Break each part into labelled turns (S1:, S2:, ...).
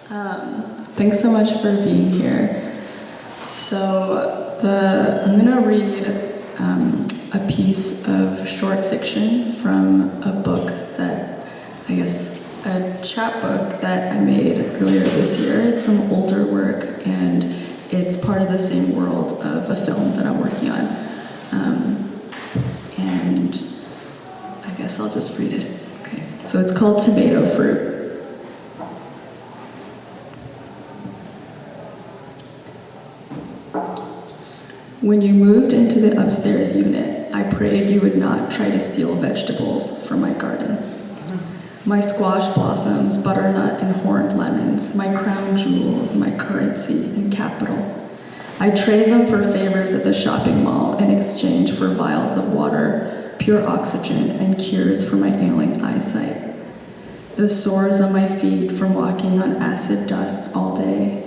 S1: Thanks so much for being here. So I'm gonna read a piece of short fiction from a book that, a chapbook that I made earlier this year. It's some older work, and it's part of the same world of a film that I'm working on. And I guess I'll just read it. Okay. So it's called Tomato Fruit. When you moved into the upstairs unit, I prayed you would not try to steal vegetables from my garden. My squash blossoms, butternut and horned lemons, my crown jewels, my currency and capital. I trade them for favors at the shopping mall in exchange for vials of water, pure oxygen, and cures for my ailing eyesight. The sores on my feet from walking on acid dust all day.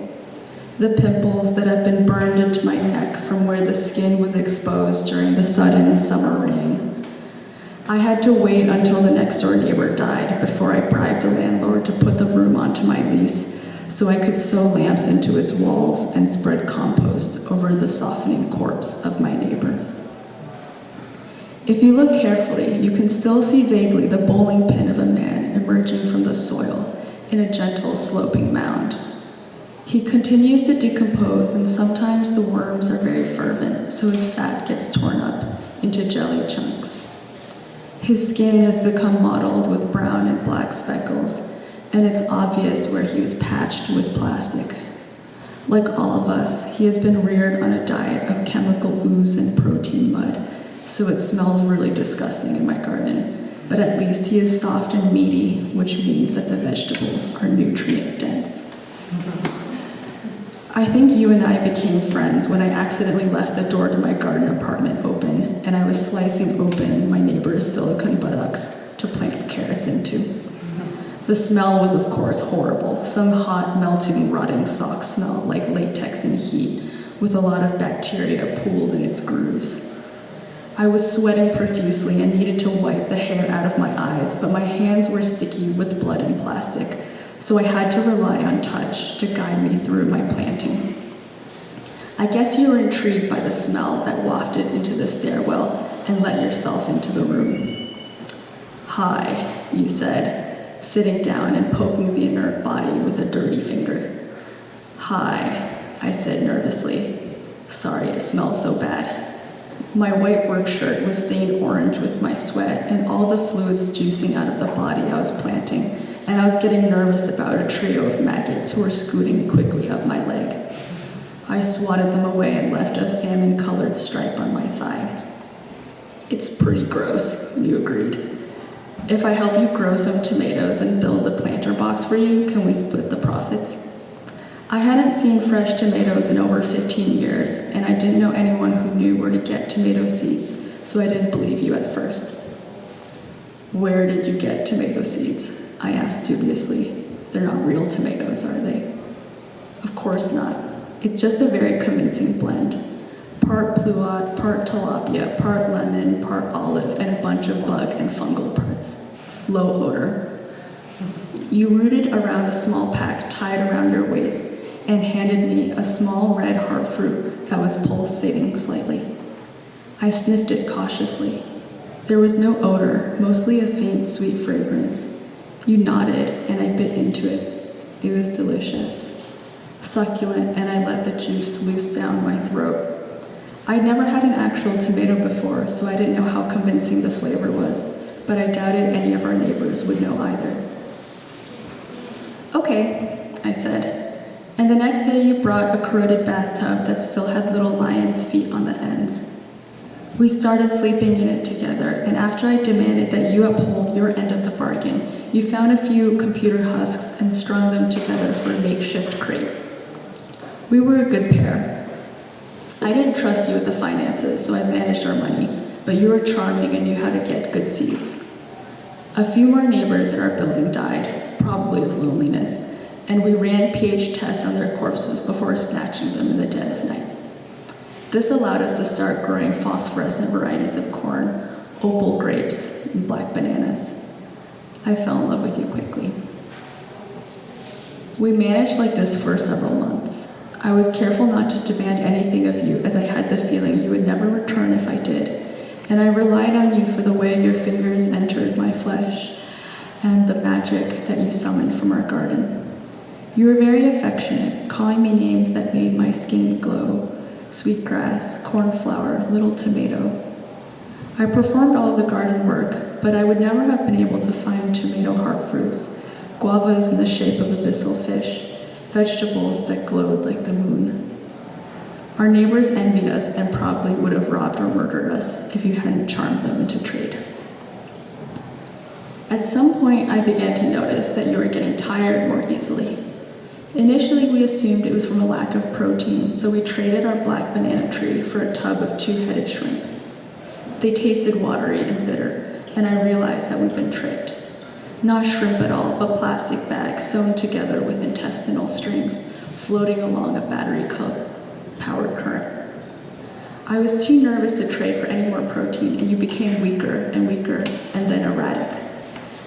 S1: The pimples that have been burned into my neck from where the skin was exposed during the sudden summer rain. I had to wait until the next door neighbor died before I bribed the landlord to put the room onto my lease so I could sew lamps into its walls and spread compost over the softening corpse of my neighbor. If you look carefully, you can still see vaguely the bowling pin of a man emerging from the soil in a gentle sloping mound. He continues to decompose, and sometimes the worms are very fervent, so his fat gets torn up into jelly chunks. His skin has become mottled with brown and black speckles, and it's obvious where he was patched with plastic. Like all of us, he has been reared on a diet of chemical ooze and protein mud, so it smells really disgusting in my garden, but at least he is soft and meaty, which means that the vegetables are nutrient dense. I think you and I became friends when I accidentally left the door to my garden apartment open, and I was slicing open my neighbor's silicone buttocks to plant carrots into. The smell was, of course, horrible. Some hot, melting, rotting sock smell like latex and heat, with a lot of bacteria pooled in its grooves. I was sweating profusely and needed to wipe the hair out of my eyes, but my hands were sticky with blood and plastic, so I had to rely on touch to guide me through my planting. I guess you were intrigued by the smell that wafted into the stairwell and let yourself into the room. Hi, you said, sitting down and poking the inert body with a dirty finger. Hi, I said nervously. Sorry it smells so bad. My white work shirt was stained orange with my sweat and all the fluids juicing out of the body I was planting, and I was getting nervous about a trio of maggots who were scooting quickly up my leg. I swatted them away and left a salmon-colored stripe on my thigh. It's pretty gross, you agreed. If I help you grow some tomatoes and build a planter box for you, can we split the profits? I hadn't seen fresh tomatoes in over 15 years, and I didn't know anyone who knew where to get tomato seeds, so I didn't believe you at first. Where did you get tomato seeds? I asked dubiously. They're not real tomatoes, are they? Of course not. It's just a very convincing blend. Part pluot, part tilapia, part lemon, part olive, and a bunch of bug and fungal parts. Low odor. You rooted around a small pack tied around your waist and handed me a small red heart fruit that was pulsating slightly. I sniffed it cautiously. There was no odor, mostly a faint sweet fragrance. You nodded, and I bit into it. It was delicious. Succulent, and I let the juice loose down my throat. I'd never had an actual tomato before, so I didn't know how convincing the flavor was, but I doubted any of our neighbors would know either. Okay, I said. And the next day you brought a corroded bathtub that still had little lion's feet on the ends. We started sleeping in it together, and after I demanded that you uphold your end of the bargain, you found a few computer husks and strung them together for a makeshift crate. We were a good pair. I didn't trust you with the finances, so I managed our money, but you were charming and knew how to get good seeds. A few more neighbors in our building died, probably of loneliness, and we ran pH tests on their corpses before snatching them in the dead of night. This allowed us to start growing phosphorescent varieties of corn, opal grapes, and black bananas. I fell in love with you quickly. We managed like this for several months. I was careful not to demand anything of you, as I had the feeling you would never return if I did, and I relied on you for the way your fingers entered my flesh and the magic that you summoned from our garden. You were very affectionate, calling me names that made my skin glow: sweetgrass, cornflower, little tomato. I performed all of the garden work, but I would never have been able to find tomato heart fruits, guavas in the shape of abyssal fish, vegetables that glowed like the moon. Our neighbors envied us and probably would have robbed or murdered us if you hadn't charmed them into trade. At some point, I began to notice that you were getting tired more easily. Initially, we assumed it was from a lack of protein, so we traded our black banana tree for a tub of two-headed shrimp. They tasted watery and bitter, and I realized that we'd been tricked. Not shrimp at all, but plastic bags sewn together with intestinal strings, floating along a battery-powered current. I was too nervous to trade for any more protein, and you became weaker, and then erratic.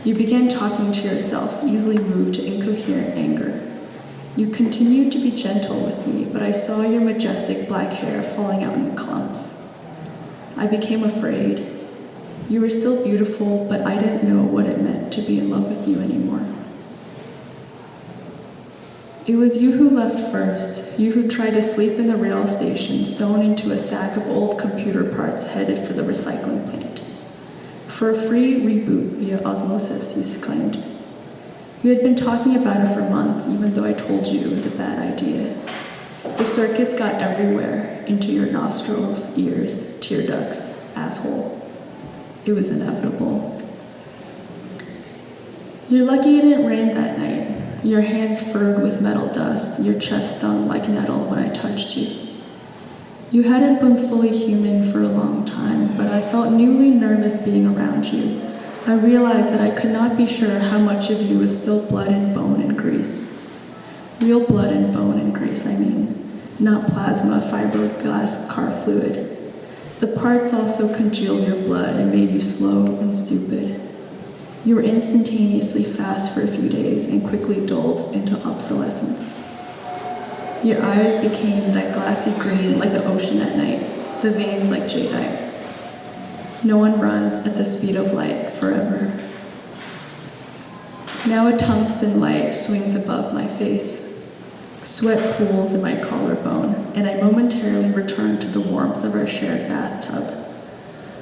S1: You began talking to yourself, easily moved to incoherent anger. You continued to be gentle with me, but I saw your majestic black hair falling out in clumps. I became afraid. You were still beautiful, but I didn't know what it meant to be in love with you anymore. It was you who left first, you who tried to sleep in the rail station sewn into a sack of old computer parts headed for the recycling plant. For a free reboot via osmosis, you claimed. You had been talking about it for months, even though I told you it was a bad idea. The circuits got everywhere, into your nostrils, ears, tear ducts, asshole. It was inevitable. You're lucky it didn't rain that night. Your hands furred with metal dust, your chest stung like nettle when I touched you. You hadn't been fully human for a long time, but I felt newly nervous being around you. I realized that I could not be sure how much of you was still blood and bone and grease. Real blood and bone and grease, I mean, not plasma, fiberglass, car fluid. The parts also congealed your blood and made you slow and stupid. You were instantaneously fast for a few days and quickly dulled into obsolescence. Your eyes became that glassy green like the ocean at night, the veins like jadeite. No one runs at the speed of light forever. Now a tungsten light swings above my face. Sweat pools in my collarbone, and I momentarily return to the warmth of our shared bathtub.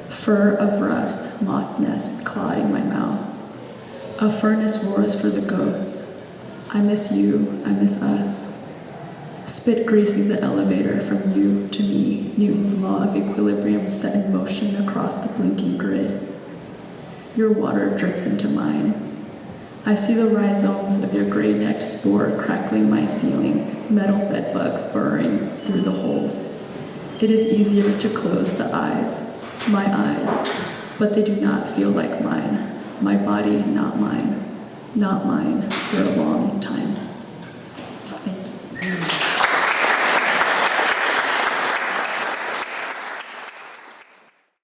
S1: Fur of rust, moth nests clawing my mouth. A furnace roars for the ghosts. I miss you, I miss us. Spit greasing the elevator from you to me, Newton's law of equilibrium set in motion across the blinking grid. Your water drips into mine. I see the rhizomes of your gray-necked spore crackling my ceiling, metal bedbugs burrowing through the holes. It is easier to close the eyes, my eyes, but they do not feel like mine. My body, not mine for a long time. Thank you.